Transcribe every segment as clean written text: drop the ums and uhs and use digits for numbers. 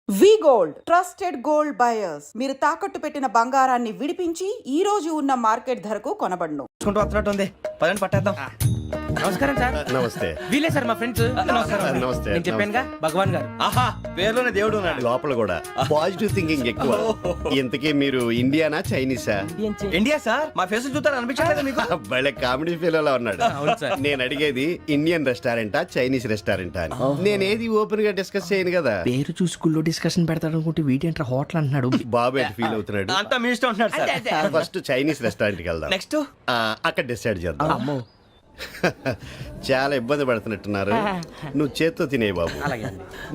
వి gold trusted gold buyers మీరు తాకట్టు పెట్టిన బంగారాన్ని విడిపించి ఈ రోజు ఉన్న మార్కెట్ ధరకు కొనబడును. వస్తున్నట్టు ఉంది, పదండి పట్టేద్దాం. నమస్కారం సార్. నమస్తే. వీలే సార్ మా ఫ్రెండ్స్. నమస్తే. నేను చెప్పానుగా భగవాన్ గారు. ఆహా, పేర్లోనే దేవుడు ఉన్నాడు. లోపల కూడా పాజిటివ్ థింకింగ్ ఎక్కువ. ఇంతకీ మీరు ఇండియానా చైనీసా? ఇండియా సార్, మా ఫేస్ చూస్తారు అనిపించలేదు మీకు? భలే కామెడీ ఫీల్ లా ఉన్నాడు. నేను అడిగేది ఇండియన్ రెస్టారెంటా చైనీస్ రెస్టారెంటా అని. నేనేది ఓపెన్ గా డిస్కస్ చేయను కదా. పేరు చూసి స్కూల్లో డిస్కషన్ పెడతాడు అనుకుంటే వీటేంట్రా హోటల్ అంటున్నాడు. బాబు ఎట్ ఫీల్ అవుతున్నాడు. అంతా మీ ఇష్టం ఉంటున్నారు సార్. ఫస్ట్ చైనీస్ రెస్టారెంట్ కి వెళ్దాం. నెక్స్ట్ అక్కడ డిసైడ్ చేద్దాం. చాలా ఇబ్బంది పడుతున్నట్టున్నారు. నువ్వు చేత్తో తినే బాబు.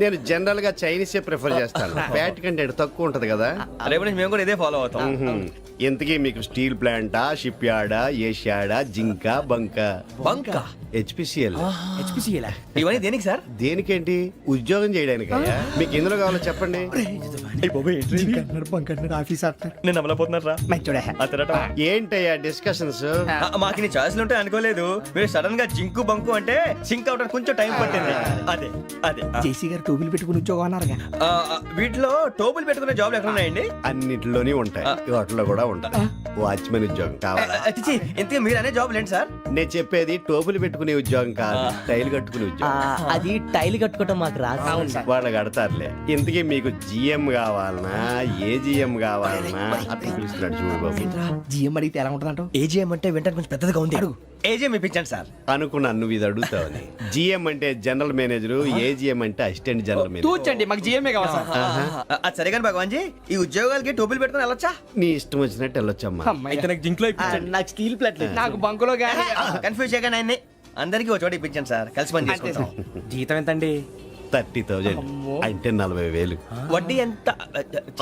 నేను జనరల్ గా చైనీసే ప్రిఫర్ చేస్తాను. ఫ్యాట్ కంటెంట్ తక్కువ ఉంటది కదా. రేపు నుంచి మేము కూడా ఇదే ఫాలో అవుతాం. ఇంతకీ మీకు స్టీల్ ప్లాంటా, షిప్ యార్డా, ఏషియాడా, జింక, బంకా? బంక, హెచ్పిసిఎల్. ఇవన్నీ దేనికి సార్? దేనికేంటి? ఉద్యోగం చేయడానికి. మీకు ఎందులో కావాలో చెప్పండి. నేను అమలపోతున్నారా? ఏంటయ్యా డిస్కషన్స్? మాకు నీ ఛాయిస్లు ఉంటాయి అనుకోలేదు. మీరు సడన్ గా జింకు బంకు అంటే సింక్ అవడానికి కొంచెం టైం పట్టింది. అదే అదే జేసీ గారు టోబుల్ పెట్టుకుని ఉద్యోగం అన్నారుగా. వీటిలో టోపులు పెట్టుకునే జాబ్లు ఎక్కడ ఉన్నాయండి? అన్నిటిలోనే ఉంటాయి, వాటిలో కూడా ఉంటాయి. వాచ్మెన్ ఉద్యోగం కావాలా? ఇంతకీ మీరు అనే జాబ్ ఏంటి సార్? నేను చెప్పేది టోపులు పెట్టుకునే ఉద్యోగం కాదు, టైల్ కట్టుకునే ఉద్యోగం. అది టైల్ కట్టుకోవటం మాకు రాదు. వాళ్ళు కడతారులే. ఇంతకీ మీకు జిఎం కావాలనా, ఏ జిఎం కావాలనా? అట్లా పిలుస్తున్నాడు చూడు బాబు. జిఎం అడిగితే ఎలా ఉంటుందంట? ఏజీఎం అంటే వింటానికి కొంచెం పెద్దదిగా ఉంది. ఏజీఎం ఇప్పించండి సార్. అనుకున్నాను నువ్వు ఇది అడుగుతావని. జిఎం అంటే జనరల్ మేనేజర్, ఏజిఎం అంటే అసిస్టెంట్ జనరల్ మేనేజర్. తూచండి, మాకు జిఎంఏ కావాలి సార్. అది సరే కానీ భగవాన్ జీ, ఈ ఉద్యోగాలకి టోపులు పెట్టుకుని వెళ్ళొచ్చా? నీ ఇష్టం వచ్చినట్టు వెళ్ళొచ్చమ్మా. అయితే నాకు జింక్ లో నాకు స్టీల్ ప్లేట్ నాకు బంకులో గానీ. కన్ఫ్యూజ్ చేయగానే ఆయన్ని అందరికీ ఒక చోట ఇప్పించండి సార్, కలిసి పని చేసుకుంటాం. జీతం ఎంతండి? 30,000 అంటే 40,000. వడ్డీ ఎంత?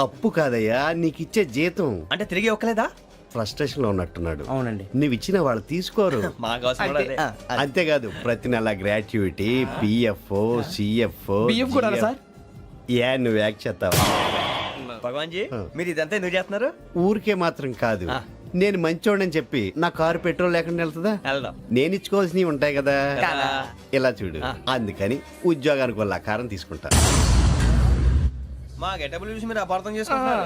అప్పు కాదయ్యా, నీకు ఇచ్చే జీతం. అంటే తిరిగి ఒక్కలేదా? ఫ్రస్ట్రేషన్ లో ఉన్నట్టున్నాడు. అవునండి. నువ్వు ఇచ్చిన వాళ్ళు తీసుకోరు. మాకు అవసరం కూడా అదే. అంతేకాదు ప్రతి నెల గ్రాట్యుటీ, పిఎఫ్, సిఎఫ్. బియ్యం కూడా సార్? ఏ నువ్వు యాక్ట్ చేస్తావా? భగవాన్ జీ, మీరు ఇదంతా ఎందుకు చేస్తున్నారు? ఊరికే మాత్రం కాదు, నేను మంచోడని చెప్పి నా కారు పెట్రోల్ లేకుండా వెళ్తుందా? వెళ్దాం. నేను ఇచ్చుకోవాల్సినవి ఉంటాయి కదా. ఇలా చూడు, అందుకని ఉద్యోగానికి వాళ్ళ ఆకారం తీసుకుంటా. మా గెటబుల్ చూసి మీరు అపార్థం చేసుకుంటున్నారు.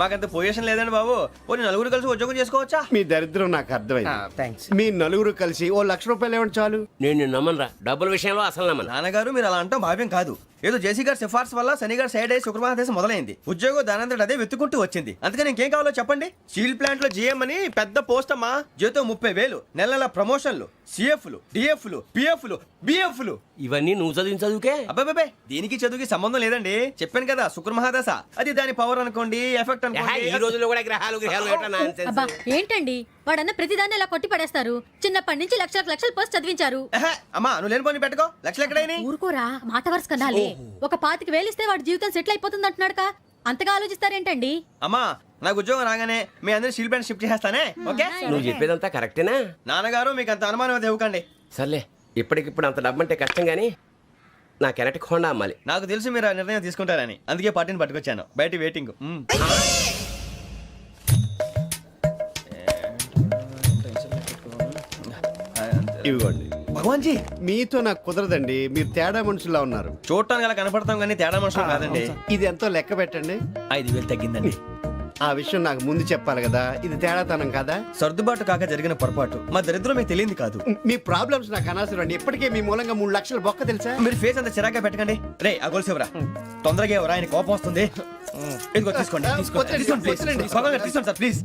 మాకంత పొజిషన్ లేదండి బాబు. ఓ నలుగురు కలిసి ఉద్యోగం చేసుకోవచ్చా? మీ దరిద్రం నాకు అర్థమైంది. థ్యాంక్స్. మీ నలుగురు కలిసి ఓ ₹1,00,000 ఇవ్వండి చాలు. నేను నమ్మనరా, డబ్బుల విషయంలో అసలు నమ్మను. నాన్నగారు మీరు అలా అంటాం భావ్యం కాదు. ఏదో జేసీ గారి సిఫార్సు వల్ల శని గారు సైడ్ అయ్యి శుక్రమహాదేశం మొదలైంది. ఉద్యోగం దానంతటి అదే వెతుకుంటూ వచ్చింది. అందుకని ఇంకేం కావాలో చెప్పండి. స్టీల్ ప్లాంట్ లో జీఎం అని పెద్ద పోస్ట్ అమ్మా. జీతం 30,000, నెల నెల ప్రమోషన్లు, సిఎఫ్లు, డిఎఫ్లు, పిఎఫ్లు, బిఎఫ్లు. ఇవన్నీ నువ్వు చదివిన చదువుకే. అబ్బాబే, దీనికి చదువుకి సంబంధం లేదండి. చెప్పాను కదా, శుక్రమహాదశ. అది దాని పవర్ అనుకోండి, ఎఫెక్ట్ అనుకోండి. ఈ రోజుల్లో కూడా గ్రహాలు ఏటా nonsense. అబ్బా ఏంటండి వాడన్న ప్రతిదాన్ని ఇలా కొట్టి పడేస్తారు. చిన్నప్పటి నుంచి లక్షల పోస్ట్ చదివించారు. అమ్మా నువ్వు లేని పోనీ పెట్టుకో. లక్షలు ఎక్కడైనా ఊరుకోరా, మాట వరుస కదాలే. ఒక 25,000 ఇస్తే వాడి జీవితం సెటిల్ అయిపోతుంది అంటున్నాడుగా. అంతగా ఆలోచిస్తారేంటండి? అమ్మా నాకు ఉద్యోగం రాగానే మీ అందరూ స్టీల్ ప్లాంట్ షిఫ్ట్ చేస్తానే. ఓకే? నువ్వు చెప్పేదంతా కరెక్టేనా? నాన్నగారు మీకు అంత అనుమానం అది ఇవ్వకండి. సర్లే, ఇప్పటికిప్పుడు అంత డబ్బు అంటే కష్టం గానీ నా కెనటిక్ హోండా అమ్మాలి. నాకు తెలుసు మీరు ఆ నిర్ణయం తీసుకుంటారని, అందుకే పార్టీని పట్టుకొచ్చాను. బయట వెయిటింగ్. ఇవ్వండి. భగవాన్ జీ, మీతో నాకు కుదరదండి, మీరు తేడా మనుషుల్లా ఉన్నారు. చూడటానికి అలా కనపడతాం కానీ తేడా మనుషులు కాదండి. ఇది ఎంతో లెక్క పెట్టండి. 5,000 తగ్గిందండి. ఆ విషయం నాకు ముందు చెప్పాలి కదా. ఇది తేడాతనం కదా. సర్దుబాటు కాక జరిగిన పొరపాటు. మా దరిద్రం మీకు తెలియదు కాదు. మీ ప్రాబ్లమ్స్ నాకు అనవసరం అండి. ఇప్పటికే మీ మూలంగా 3 లక్షలు బొక్క తెలుసా. మీరు ఫేస్ అంత చిరాగ్గా పెట్టకండి. రే ఆ గొలుసు ఎవరా? తొందరగా ఎవరా, ఆయన కోపం వస్తుంది. ఇదిగో తీసుకోండి. భగవాన్ గారు తీసుకోండి సార్ ప్లీజ్.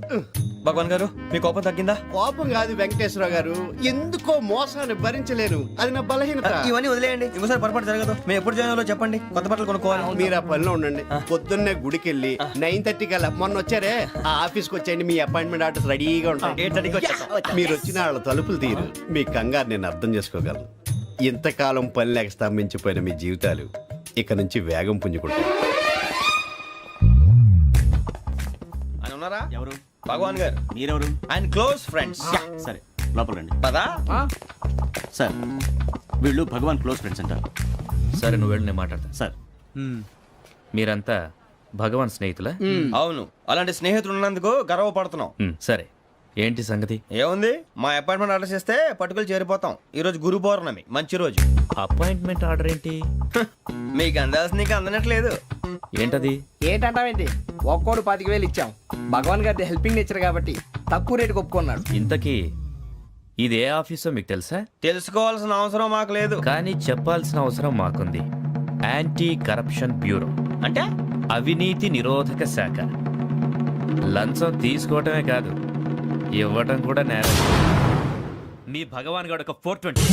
భగవాన్ గారు మీ కోపం తగ్గిందా? కోపం కాదు వెంకటేశ్వరరావు గారు, ఎందుకో మోసాన్ని భరించలేను. అది నా బలహీనత. ఇవన్నీ వదిలేయండి, ఇంకోసారి పొరపాటు జరగదు. మేము ఎప్పుడు జాయిన్ అవ్వాలో చెప్పండి, కొత్త బట్టలు కొనుక్కోవాలి. మీరు ఆ పనిలో ఉండండి. పొద్దున్నే గుడికి వెళ్ళి 9:30 కల్లా, మొన్న వచ్చారే ఆ ఆఫీస్కి వచ్చేయండి. మీ అపాయింట్మెంట్ ఆర్డర్స్ రెడీగా ఉంటాయి. 8:30కి వచ్చేస్తాం. మీరు వచ్చిన వాళ్ళ తలుపులు తీరు. మీ కంగారు నేను అర్థం చేసుకోగలను. ఇంతకాలం పని లేక స్తంభించిపోయిన మీ జీవితాలు ఇక నుంచి వేగం పుంజుకుంటాయి. ఆయన ఉన్నారా? ఎవరు? భగవాన్ గారు. మీరెవరు? ఆయన క్లోజ్ ఫ్రెండ్స్. సరే లోపల రండి. పదా సార్ వీళ్ళు భగవాన్ క్లోజ్ ఫ్రెండ్స్ అంటారు. సరే నువ్వు వెళ్ళి నేను మాట్లాడతా. సార్ మీరంతా భగవాన్ స్నేహితులా? అవును, అలాంటి స్నేహితులు ఉన్నందుకు గర్వపడుతున్నాం. సరే ఏంటి సంగతి? ఏముంది, మా అపార్ట్మెంట్ ఆర్డర్ చేస్తే పట్టుకులు చేరిపోతాం. ఈ రోజు గురు పౌర్ణమి, మంచి రోజు. అపాయింట్మెంట్ ఆర్డర్ ఏంటి? మీకు అందాల్సిన నీకు అందనట్లేదు. ఏంటది? ఏంటంటావేంటి? ఒక్కోడు 25,000 ఇచ్చాం. భగవాన్ గారి హెల్పింగ్ నేచర్ కాబట్టి తక్కువ రేటుకి ఒప్పుకున్నాడు. ఇంతకీ ఇది ఏ ఆఫీసో మీకు తెలుసా? తెలుసుకోవాల్సిన అవసరం మాకు లేదు. కానీ చెప్పాల్సిన అవసరం మాకుంది. యాంటీ కరప్షన్ బ్యూరో, అంటే అవినీతి నిరోధక శాఖ. లంచం తీసుకోవటమే కాదు, ఇవ్వటం కూడా నేరం. మీ భగవాన్ గారు ఒక 420.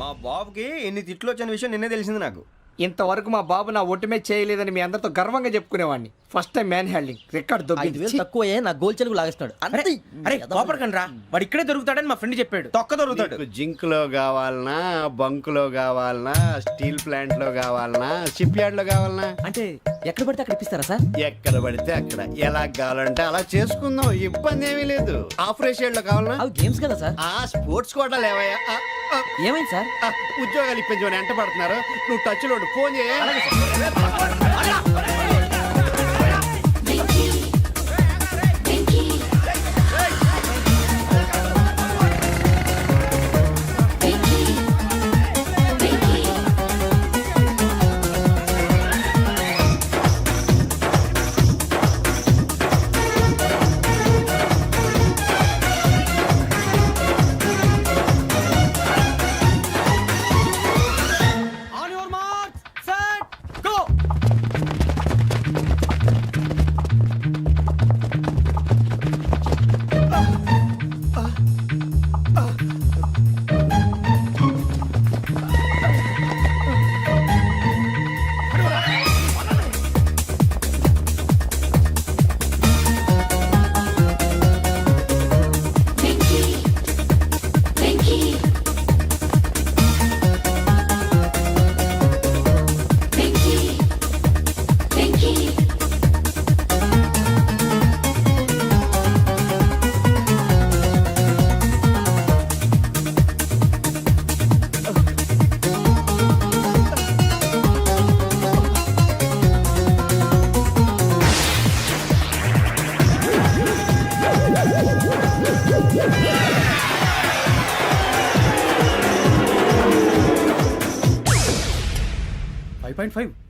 మా బాబుకి ఎన్ని తిట్లు వచ్చిన విషయం నిన్నే తెలిసింది నాకు. ఇంతవరకు మా బాబు నా ఒట్టుమే చేయలేదని మీ అందరితో గర్వంగా చెప్పుకునేవాడిని. ఫస్ట్ టైం మ్యాన్ హ్యాండింగ్ రికార్డ్ దొబ్బింది. తక్కువే నా గోల్ చెలుగు లాగేస్తున్నాడు. అరే కోపడకండి రా, వాడు ఇక్కడే దొరుకుతాడని మా ఫ్రెండ్ చెప్పాడు. తొక్క దొరుకుతాడు. మీకు జింక్ లో కావాలనా, బంక్ లో కావాలనా, స్టీల్ ప్లాంట్ లో కావాలనా, షిప్ యార్డ్ లో కావాలనా? అంటే ఎక్కడ పడితే అక్కడ ఇప్పిస్తారా సార్? ఎక్కడ పడితే అక్కడ, ఎలా కావాలంటే అలా చేసుకుందాం, ఇబ్బంది ఏమీ లేదు. ఆపరేషన్ లో కావాలనా? అవి గేమ్స్ కదా సార్. ఆ స్పోర్ట్స్ కోటాలు ఏవయ్యా? ఏమైంది సార్? ఉద్యోగాలు ఇప్పించమని ఎంట పడుతున్నారు. నువ్వు టచ్ లో ఉండు, ఫోన్ చేయ.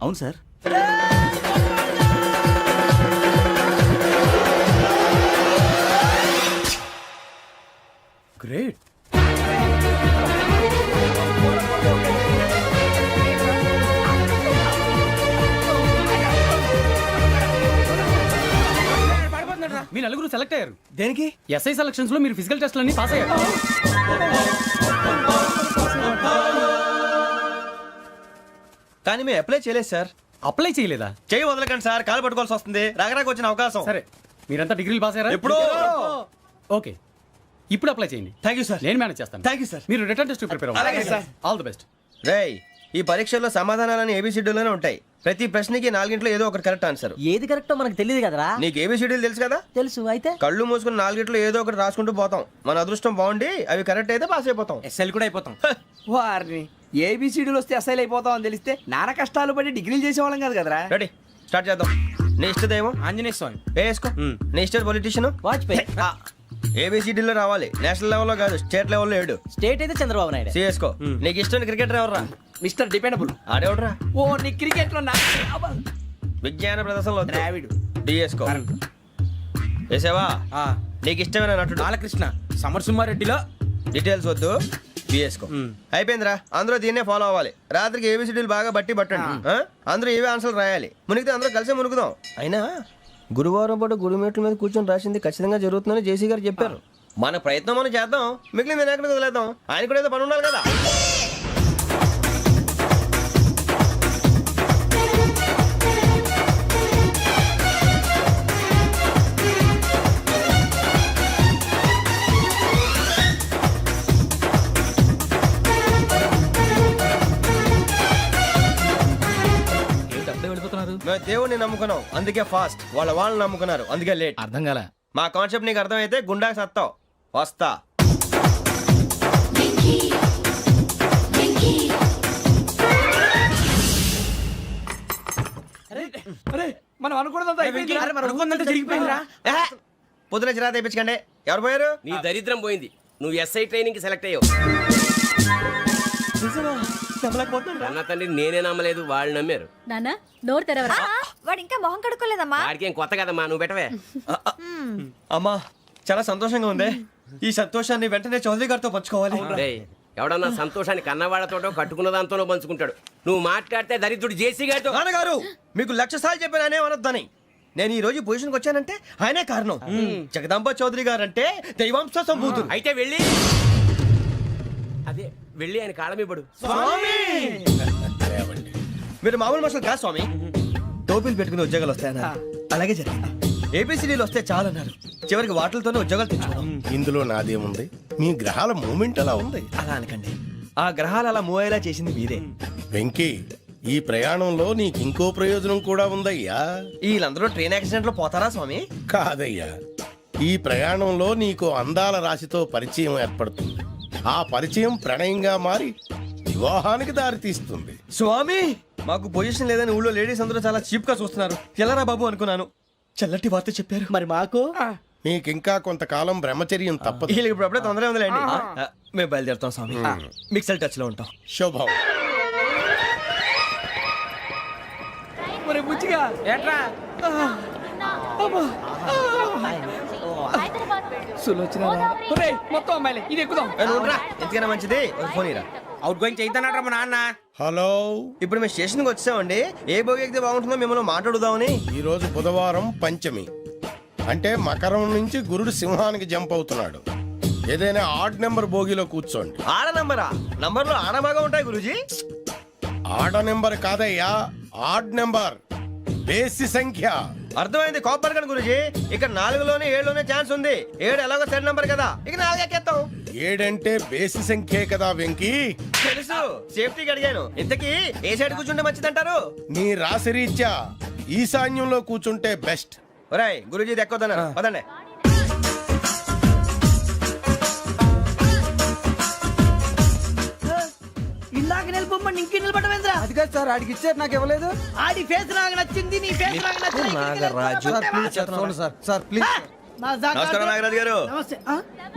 అవును సార్. గ్రేట్. మీ నలుగురు సెలెక్ట్ అయ్యారు. దేనికి? ఎస్ఐ సెలక్షన్స్ లో మీరు ఫిజికల్ టెస్ట్ అన్ని పాస్ అయ్యారు. కానీ మేము అప్లై చేయలేదు సార్. అప్లై చేయలేదా? చేయి వదలకండి సార్, కాలు పట్టుకోవాల్సి వస్తుంది. రాగరాకు వచ్చిన అవకాశం. సరే, మీరంతా డిగ్రీలు పాస్ అయ్యారా? ఎప్పుడో. ఓకే, ఇప్పుడు అప్లై చేయండి. Thank you sir. నేను మేనేజ్ చేస్తాను. Thank you sir. మీరు రిటర్న్ టెస్ట్ ప్రిపేర్ అలాగే సార్. All the best. రేయ్, ఈ పరీక్షల్లో సమాధానాలని ఏబిసిడ్యూల్లోనే ఉంటాయి. ప్రతి ప్రశ్నకి 4 ఏదో ఒకటి కరెక్ట్ ఆన్సర్. ఏది కరెక్టో మనకు తెలియదు కదరా. నీకు ఏబిసిడ్యూల్ తెలుసు కదా? తెలుసు. అయితే కళ్ళు మూసుకుని 4 ఏదో ఒకటి రాసుకుంటూ పోతాం. మన అదృష్టం బాగుండి అవి కరెక్ట్ అయితే పాస్ అయిపోతాం. ఎస్ఎల్ కూడా అయిపోతాం. వారిని ఏబిసిడీలు వస్తే ఎస్ఐలు అయిపోతాం అని తెలిస్తే నాన్న కష్టాలు పడి డిగ్రీలు చేసేవాళ్ళం కాదు కదరా. రెడీ, స్టార్ట్ చేద్దాం. నీ ఇష్టదేమో ఆంజనేయ స్వామి. వేసుకో. నీ ఇష్ట పొలిటీషియన్ వాజ్పేయి. ఏబిసిడీలో రావాలి. నేషనల్ లెవెల్లో కాదు, స్టేట్ లెవెల్లో 7. స్టేట్ అయితే చంద్రబాబు నాయుడు. సిఎస్కో. నీకు ఇష్టం క్రికెటర్ ఎవర్రా? Mister dependable. ఆడేవడరా? ఓ నీ క్రికెట్ లో విజ్ఞాన ప్రదర్శనలో ద్రావిడు. డిఎస్కో. వేసావా? నీకు ఇష్టమైన నటుడు? బాలకృష్ణ. సమర్సుమారెడ్డిలో డీటెయిల్స్ వద్దు, బిఎస్కో. అయిపోయిందిరా, అందరూ దీన్నే ఫాలో అవ్వాలి. రాత్రికి ఏబిసిడీలు బాగా బట్టి పట్టండి. అందరూ ఏవే ఆన్సర్లు రాయాలి. మునిగితే అందరూ కలిసే మునుగుదాం. అయినా గురువారం పాటు గురుమేట్ల మీద కూర్చొని రాసింది ఖచ్చితంగా జరుగుతుందని జేసీ గారు చెప్పారు. మన ప్రయత్నం మనం చేద్దాం, మిగిలింది నేను ఎక్కడికి వదిలేద్దాం. ఆయన కూడా ఏదో పని ఉండాలి కదా. మేము దేవుడిని నమ్ముకున్నాం, అందుకే ఫాస్ట్. వాళ్ళని నమ్ముకున్నారు, అందుకే లేట్. అర్థం కాల. మా కాన్సెప్ట్ నీకు అర్థమైతే గుండా సత్తావు. వస్తా. మనం అనుకున్నదంతా జరిగిపోయిందిరా. పొద్దున చిరా తెప్పించకండి. ఎవరు పోయారు? నీ దరిద్రం పోయింది. నువ్వు ఎస్ఐ ట్రైనింగ్ సెలెక్ట్ అయ్యావు. అన్న తండ్రి నేనే నమ్మలేదు, వాళ్ళు నమ్మారు. నాన్న నోరు తెరవరా. వాడు ఇంకా మొహం కడుక్కోలేదమ్మా. వాడికి ఏం కొత్త కదమ్మా, నువ్వు పెట్టవే. అమ్మా చాలా సంతోషంగా ఉంది. ఈ సంతోషాన్ని వెంటనే చౌదరి గారితో పంచుకోవాలి. రేయ్, ఎవడన్నా సంతోషాన్ని కన్నవాళ్లతోటో కట్టుకున్న దాంతోనో పంచుకుంటాడు. నువ్వు మాట్లాడితే దరిద్రుడు జేసీ గారితో. నాన్నగారు మీకు 1,00,000 సార్లు చెప్పాననే అనొద్దని. నేను ఈ రోజు పొజిషన్కి వచ్చానంటే ఆయనే కారణం. జగదాంబ చౌదరి గారు అంటే దైవాంశ సంభూతుడు. అయితే వెళ్ళి అదే వెళ్ళి ఆయన కాళ్ళమివ్వడు. మీరు మామూలు మనుషులు కాదు స్వామి. టోపీలు పెట్టుకుని ఉద్యోగాలు వస్తాయన్నారు, అలాగే జరిగింది. ఏబిసిడీలు వస్తే చాలన్నారు, చివరికి వాటిలతోనే ఉద్యోగాలు తెచ్చుకున్నాం. ఇందులో నాదేముంది? మీ గ్రహాల మూమెంట్ అలా ఉంది. అలా అనకండి, ఆ గ్రహాలు అలా మూవ్ అయ్యేలా చేసింది మీరే. వెంకీ, ఈ ప్రయాణంలో నీకు ఇంకో ప్రయోజనం కూడా ఉందయ్యా. వీళ్ళందరూ ట్రైన్ యాక్సిడెంట్ లో పోతారా స్వామి? కాదయ్యా, ఈ ప్రయాణంలో నీకు అందాల రాశితో పరిచయం ఏర్పడుతుంది. ఆ పరిచయం ప్రణయంగా మారి వివాహానికి దారితీస్తుంది. స్వామి మాకు పొజిషన్ లేదని ఊళ్ళో లేడీస్ అందరూ చాలా చీప్ గా చూస్తున్నారు. ఎలారా బాబు అనుకున్నాను. చల్లటి వార్త చెప్పారు. మరి మాకు నీకింకా కొంతకాలం బ్రహ్మచర్యం తప్పదు. వీళ్ళకి ఇప్పుడు అప్పుడే తొందరగా ఉందిలేండి. మేము బయలుదేరుతాం స్వామి. మిక్సెల్ టచ్ లో ఉంటాం. శుభం. మరి బుచ్చిగా ఏట్రా సులోచన మొత్తం అమ్మాయిలే, ఇది ఎక్కుదాం. ఎందుకైనా మంచిది ఫోన్ ఇరా. అవుట్ గోయింగ్ చేద్దానట్రా మా నాన్న. హలో, ఇప్పుడు మేము స్టేషన్కి వచ్చామండి. ఏ బోగి ఎక్కితే బాగుంటుందో మిమ్మల్ని మాట్లాడుదామని. ఈరోజు బుధవారం పంచమి, అంటే మకరం నుంచి గురుడు సింహానికి జంప్ అవుతున్నాడు. ఏదైనా ఆడ్ నెంబర్ బోగిలో కూర్చోండి. ఆడ నంబరా? నంబర్లో ఆడ బాగా ఉంటాయి గురూజీ. ఆడ నెంబర్ కాదయ్యా, ఆడ్ నెంబర్, బేసి సంఖ్య. అర్థమైంది, కాపర్ కానీ గురూజీ. ఇక్కడ 4లోనే 7లోనే ఛాన్స్ ఉంది. 7 ఎలాగో సెడ్ నంబర్ కదా, ఇక 4 ఎక్కేస్తాం. 7 అంటే బేసి సంఖ్యే కదా వెంకీ. తెలుసు, సేఫ్టీకి అడిగాను. ఇంతకీ ఏ సైడ్ కూర్చుంటే మంచిదంటారు? నీ రాశి రీత్యా ఈశాన్యంలో కూర్చుంటే బెస్ట్. ఒరాయ్ గురూజీ దెక్కొద్దన్నారు, పదండి. ఇందాక నిలబొమ్మని ఇంకే నిలబడమేంద్రా? అది కాదు సార్, ఆడికి ఇచ్చారు నాకు ఇవ్వలేదు. ఆడి ఫేస్ నాకు నచ్చింది, నీ ఫేస్ నాకు నచ్చింది. నాగరాజు. Sir please. నమస్కారం నాగరాజు గారు. నమస్తే.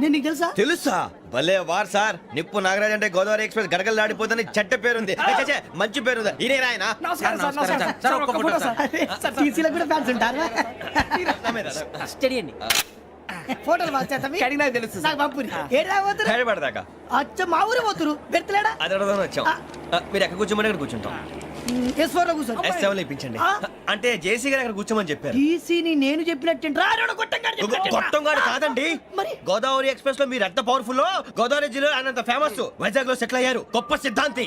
నేను నీకు తెలుసా? తెలుసా? భలే వార్ సార్. నిప్పు నాగరాజ్ అంటే గోదావరి ఎక్స్ప్రెస్ గడగలు దాడిపోతుంది చెట్ట పేరుంది. ఛే, మంచి పేరుంది. ఇదే ఆయన. నమస్కారం సార్, నమస్కారం సార్. ఒక్క ఫోటో సార్. సార్ టీసీలో కూడా ఫ్యాన్స్ ఉంటారా? స్టడీ అండి. ఫోటోలు మార్చేస్తాం. కడిగినా తెలుసు నాకు పంపుని. ఏడా పోతురు? హైదరాబాద్దాకా. అచ్చ మా ఊరు పోతురు. పెడతలేడా? అది అడగదామని వచ్చాం. మీరు ఎక్కడ కూర్చోమని అక్కడ కూర్చుంటాం. S4 లో కూర్చో. S7 లో ఇప్పించండి. అంటే జేసీ గారు అక్కడ కూర్చోమని చెప్పారు. టీసీని నేను చెప్పినట్టు గొట్టంగాడు కాదండి. మరి గోదావరి ఎక్స్ప్రెస్ లో మీరు ఎంత పవర్ఫుల్. గోదావరి జిల్లా ఆయన ఫేమస్. వైజాగ్ లో సెటిల్ అయ్యారు. గొప్ప సిద్ధాంతి.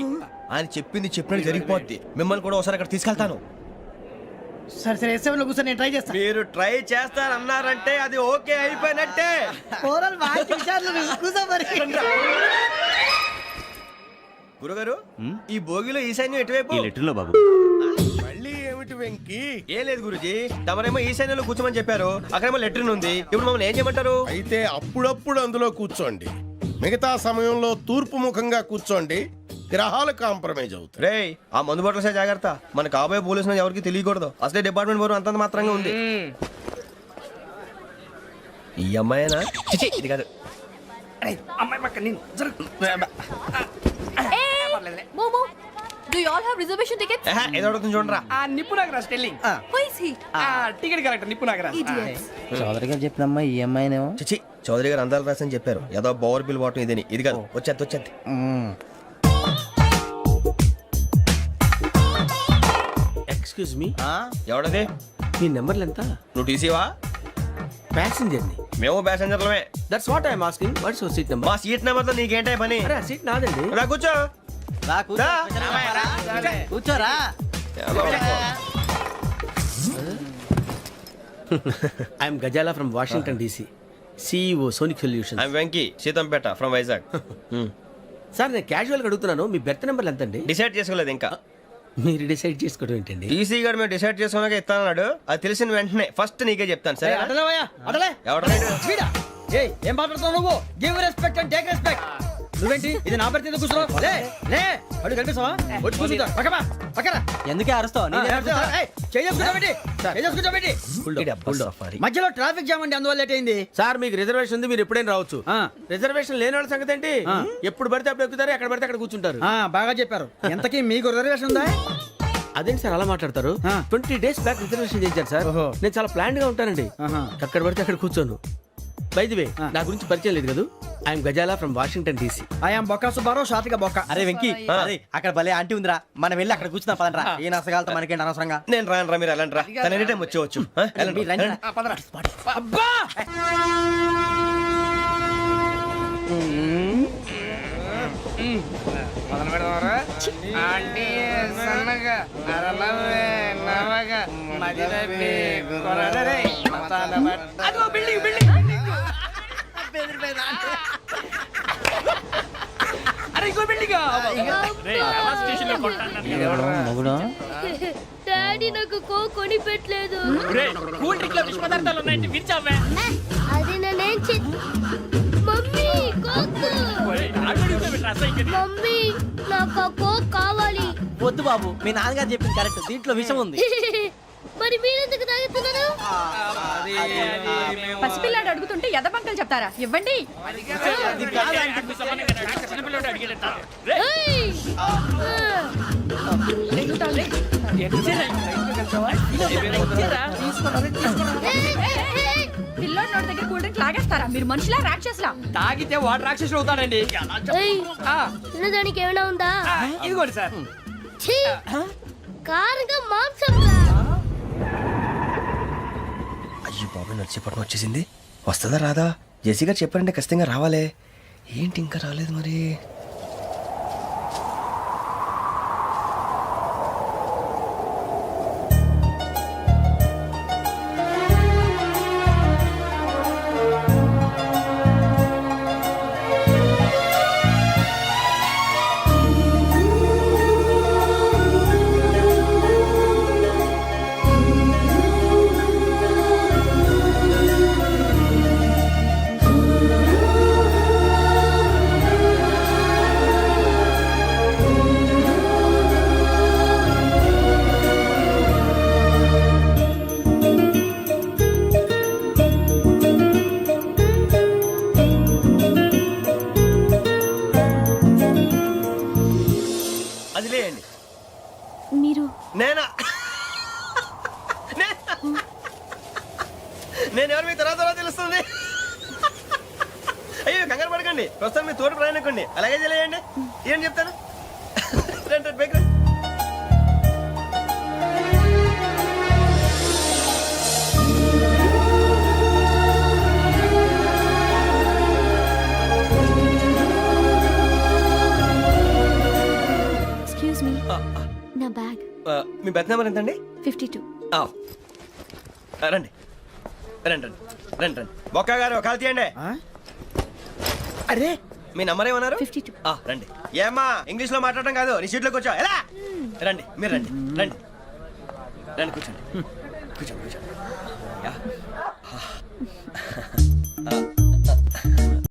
ఆయన చెప్పింది చెప్పినట్టు జరిగిపోద్ది. మిమ్మల్ని కూడా ఒకసారి అక్కడ తీసుకెళ్తాను. సరే సరే S7 లో కూర్చొని నేను ట్రై చేస్తాను. మీరు ట్రై చేస్తారన్నారంటే అది ఓకే అయిపోయినట్టే. ఓవరాల్ బాగా చూశారు. కూర్చో మరి. గురుగారు, ఈ భోగిలో ఈశాన్యం ఎటువైపు? ఈ లెటర్లో బాబు. మళ్ళీ ఏమిటి వెంకీ? ఏం లేదు గురుజీ, తమరేమో ఈశాన్యంలో కూర్చోమని చెప్పారు. అక్కడేమో లెటర్ ఉంది. ఇప్పుడు మమ్మల్ని ఏం చేయమంటారు? అయితే అప్పుడప్పుడు అందులో కూర్చోండి. మిగతా సమయంలో తూర్పు ముఖంగా కూర్చోండి. గ్రహాలు కాంప్రమైజ్ అవుతాయి. రేయ్, ఆ మందు బాటలసే జాగ్రత్త. మన కాబోయే పోలీసులు ఎవరికి తెలియకూడదు. అసలే డిపార్ట్మెంట్ బోరు అంతంత మాత్రంగా ఉంది. ఈ అమ్మాయినా? చిచి, ఇది కాదు. అమ్మాయి పక్క నేను Momo, do you all have reservation tickets? ఏదో అడుగుతుంది చూడరా. ఆ నిప్పు Nagaraj telling. Who is he? Ticket correct, నిప్పు నాగరాజ్. Idiots. చౌదరి గారు చెప్పినమ్మా ఈ అమ్మాయినేమో. చిచి, చౌదరి గారు అందాలు రాసని చెప్పారు. ఏదో బోర్ బిల్ బాటం ఇదని. ఇది కాదు, వచ్చేది. Excuse me, ఎవడది? మీ నెంబర్లు ఎంత? నువ్వు టీసీవా? ప్యాసింజర్ ని. మేము ప్యాసెంజర్లమే. That's what I'm asking. What's your seat number? మా సీట్ నెంబర్ తో నీకేంటే పని? అరే ఆ సీట్ నాదండి. రా కూర్చో. రా. కూర్చోరా. I'm Gazala from Washington DC, CEO sonic solution. I'm Venky, Seethampeta from Vizag. Sir నేను క్యాజువల్గా అడుగుతున్నాను, మీ బెర్త్ నెంబర్లు ఎంత అండి? డిసైడ్ చేసుకోలేదు ఇంకా. మీరు డిసైడ్ చేసుకోవడం ఏంటండి? టీసీ గారు మేము డిసైడ్ చేసుకున్నాక ఇస్తానన్నాడు. అది తెలిసిన వెంటనే ఫస్ట్ నీకే చెప్తాను. సరే అటలే ఎవడ ఏం మాట్లాడుతున్నావు నువ్వు? Give respect and take respect. నువ్వేంటి ఇది నా పరిస్థితి కూర్చున్నావు లే లే అడుగు కనిపిస్తావా వచ్చి కూర్చుంటా పక్కమా పక్కరా ఎందుకే అరుస్తావు మధ్యలో ట్రాఫిక్ జామ్ అండి అందువల్ల లేట్ అయింది సార్ మీకు రిజర్వేషన్ ఉంది, మీరు ఎప్పుడైనా రావచ్చు. రిజర్వేషన్ లేని వాళ్ళ సంగతి ఏంటి? ఎప్పుడు పడితే అప్పుడు ఎక్కుతారు, ఎక్కడ పడితే అక్కడ కూర్చుంటారు. బాగా చెప్పారు. ఎంతకీ మీకు రిజర్వేషన్ ఉందా? అదేంటి సార్ అలా మాట్లాడతారు? 20 days బ్యాక్ రిజర్వేషన్ చేశారు సార్. నేను చాలా ప్లాన్డ్ గా ఉంటానండి. అక్కడ పడితే అక్కడ కూర్చోను. బై ది వే, నా గురించి పరిచయం లేదు కదా. I'm Gazala from Washington DC. I'm Bokka Subbarao షాతిక బొక్క. అరే వెంకీ అరే అక్కడ భలే ఆంటీ ఉందిరా, మనం వెళ్ళి అక్కడ కూర్చున్నా పదండ్రా. ఏ నసగాలతో మనకేంటి అనవసరంగా. నేను రాను రా, మీరు వెళ్ళండి రా. తన ఎనీ టైం వచ్చేవచ్చు. వెళ్ళండి. అబ్బా డాడీ నాకు కొని పెట్టలేదు. అది నేనేం మమ్మీ మమ్మీ నాకు కోక్ కావాలి. వద్దు బాబు, మీ నాన్నగారు చెప్పింది కరెక్ట్, దీంట్లో విషయం ఉంది. మరి మీరెందుకు తాగుతున్నారు? పసిపిల్లాడు అడుగుతుంటే ఎదబంకలు చెప్తారా? ఇవ్వండి. ఏయ్! పిల్లోడి నోటి దగ్గర కూల్ డ్రింక్ లాగేస్తారా? మీరు మనుషులా రాక్షసులా? తాగితే వాడు రాక్షసుడు అవుతాడండి. ఏయ్! తినడానికి ఏమైనా ఉందా? ఇదిగోండి సార్. ఛీ! కారంగా మాంసం రా. అయ్యో బాబాయ్, నడిచేపట్నం వచ్చేసింది. వస్తుందా రాదా? జేసీ గారు చెప్పారంటే ఖచ్చితంగా రావాలే. ఏంటి ఇంకా రాలేదు మరి? అది లేయండి. మీరు నేనా? నేను ఎవరు మీ తర్వాత తెలుస్తుంది. అయ్యో కంగారు పడకండి, ప్రస్తుతం మీ తోటి ప్రయాణకండి. అలాగే తెలియండి. ఏం చెప్తాను. రండి రండి, బైక్ రండి. ఎక్స్క్యూజ్ మీ, నా బ్యాగ్. మీ బెత్ నెంబర్ ఎంతండి? 52. రండి రండి రండి రండి రండి. బొక్క గారు కాల్ తీయండి. అరే మీ నంబర్ ఏమన్నారు? 52. రండి. ఏమ్మా ఇంగ్లీష్ లో మాట్లాడడం కాదు, నీ సీట్లోకి వచ్చా. ఎలా రండి, మీరు రండి రండి రండి, కూర్చోండి కూర్చోండి కూర్చోండి.